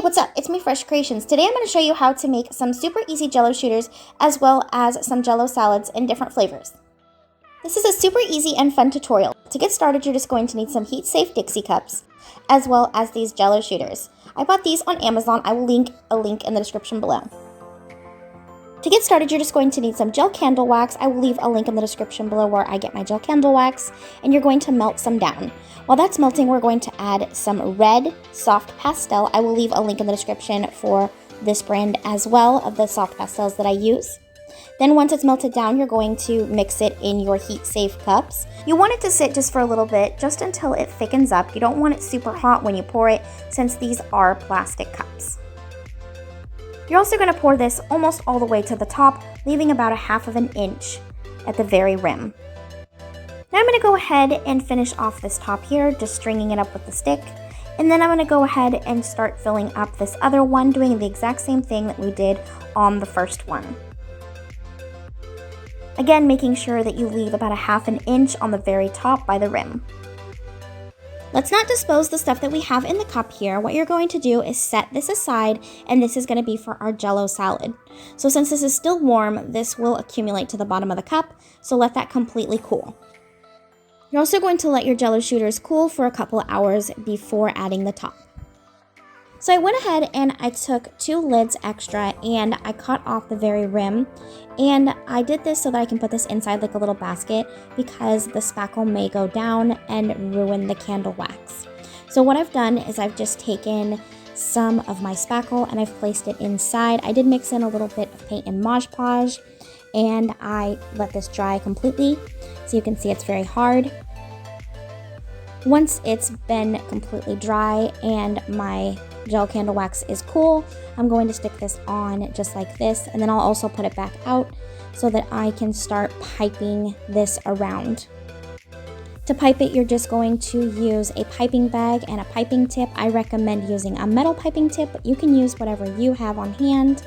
what's up? It's me, Fresh Creations. Today I'm going to show you how to make some super easy Jello shooters as well as some Jello salads in different flavors. This is a super easy and fun tutorial. To get started, you're just going to need some heat-safe Dixie cups as well as these Jello shooters. I bought these on Amazon. I will link a link in the description below. To get started, you're just going to need some gel candle wax. I will leave a link in the description below where I get my gel candle wax, and you're going to melt some down. While that's melting, we're going to add some red soft pastel. I will leave a link in the description for this brand as well of the soft pastels that I use. Then once it's melted down, you're going to mix it in your heat-safe cups. You want it to sit just for a little bit, just until it thickens up. You don't want it super hot when you pour it, since these are plastic cups. You're also going to pour this almost all the way to the top, leaving about a half of an inch at the very rim. Now I'm going to go ahead and finish off this top here, just stringing it up with the stick. And then I'm going to go ahead and start filling up this other one, doing the exact same thing that we did on the first one. Again, making sure that you leave about a half an inch on the very top by the rim. Let's not dispose the stuff that we have in the cup here. What you're going to do is set this aside, and this is going to be for our Jello salad. So since this is still warm, this will accumulate to the bottom of the cup, so let that completely cool. You're also going to let your Jello shooters cool for a couple of hours before adding the top. So I went ahead and I took 2 lids extra and I cut off the very rim, and I did this so that I can put this inside like a little basket because the spackle may go down and ruin the candle wax. So what I've done is I've just taken some of my spackle and I've placed it inside. I did mix in a little bit of paint and Mod Podge, and I let this dry completely so you can see it's very hard. Once it's been completely dry and my gel candle wax is cool, I'm going to stick this on just like this, and then I'll also put it back out so that I can start piping this around. To pipe it, you're just going to use a piping bag and a piping tip. I recommend using a metal piping tip, but you can use whatever you have on hand.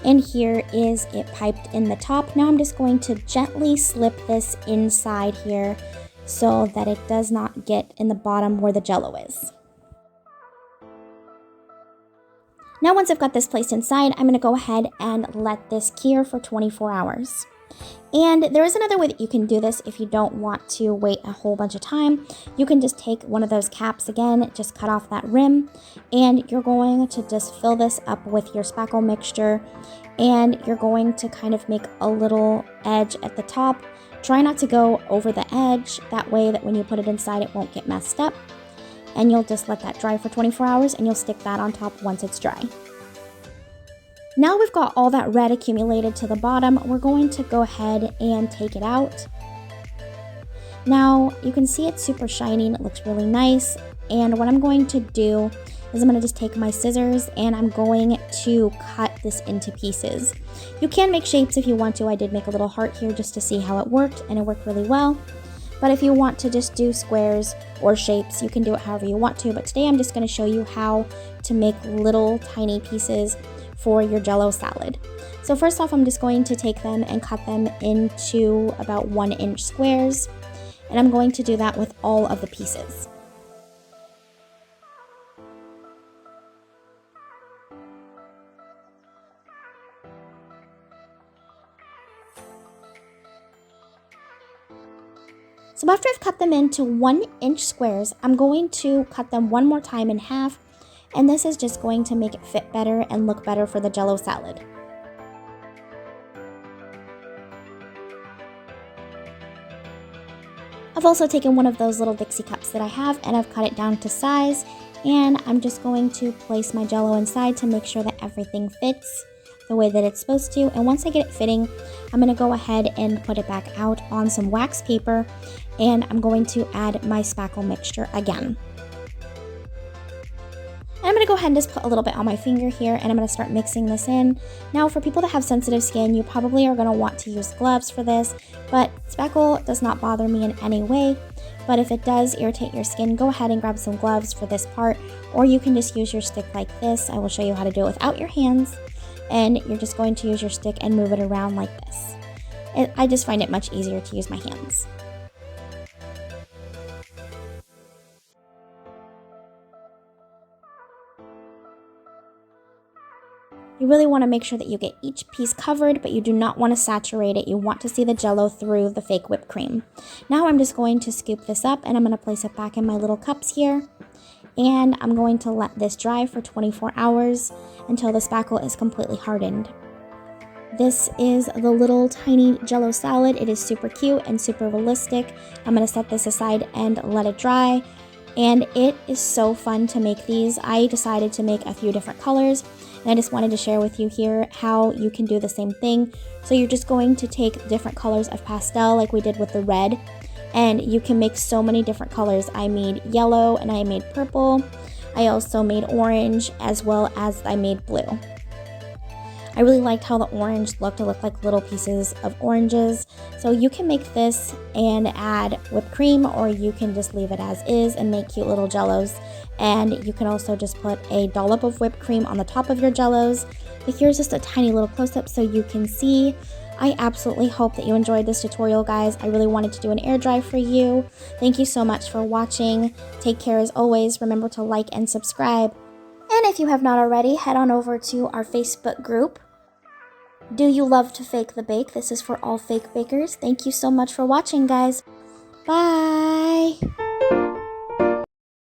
And here is it piped in the top. Now I'm just going to gently slip this inside here so that it does not get in the bottom where the Jello is. Now once I've got this placed inside, I'm going to go ahead and let this cure for 24 hours. And there is another way that you can do this if you don't want to wait a whole bunch of time. You can just take one of those caps again, just cut off that rim, and you're going to just fill this up with your spackle mixture, and you're going to kind of make a little edge at the top. Try not to go over the edge, that way that when you put it inside it won't get messed up. And you'll just let that dry for 24 hours and you'll stick that on top once it's dry. Now we've got all that red accumulated to the bottom, we're going to go ahead and take it out. Now you can see it's super shiny and it looks really nice, and what I'm going to do is I'm going to just take my scissors and I'm going to cut this into pieces. You can make shapes if you want to. I did make a little heart here just to see how it worked, and it worked really well. But if you want to just do squares or shapes, you can do it however you want to. But today I'm just going to show you how to make little tiny pieces for your Jello salad. So first off, I'm just going to take them and cut them into about 1-inch squares, and I'm going to do that with all of the pieces. So after I've cut them into 1-inch squares, I'm going to cut them one more time in half, and this is just going to make it fit better and look better for the Jello salad. I've also taken one of those little Dixie cups that I have and I've cut it down to size, and I'm just going to place my Jello inside to make sure that everything fits the way that it's supposed to. And once I get it fitting, I'm going to go ahead and put it back out on some wax paper, and I'm going to add my spackle mixture again. And I'm going to go ahead and just put a little bit on my finger here, and I'm going to start mixing this in. Now for people that have sensitive skin, you probably are going to want to use gloves for this, but spackle does not bother me in any way. But if it does irritate your skin, go ahead and grab some gloves for this part, or you can just use your stick like this. I will show you how to do it without your hands, and you're just going to use your stick and move it around like this. I just find it much easier to use my hands. You really want to make sure that you get each piece covered, but you do not want to saturate it. You want to see the Jello through the fake whipped cream. Now I'm just going to scoop this up and I'm going to place it back in my little cups here. And I'm going to let this dry for 24 hours until the spackle is completely hardened. This is the little tiny Jello salad. It is super cute and super realistic. I'm going to set this aside and let it dry. And it is so fun to make these. I decided to make a few different colors, and I just wanted to share with you here how you can do the same thing. So you're just going to take different colors of pastel like we did with the red, and you can make so many different colors. I made yellow and I made purple. I also made orange as well as I made blue. I really liked how the orange looked. It looked like little pieces of oranges. So you can make this and add whipped cream, or you can just leave it as is and make cute little Jellos. And you can also just put a dollop of whipped cream on the top of your Jellos. But here's just a tiny little close-up so you can see. I absolutely hope that you enjoyed this tutorial, guys. I really wanted to do an air dry for you. Thank you so much for watching. Take care as always. Remember to like and subscribe. And if you have not already, head on over to our Facebook group. Do you love to fake the bake? This is for all fake bakers. Thank you so much for watching, guys. Bye!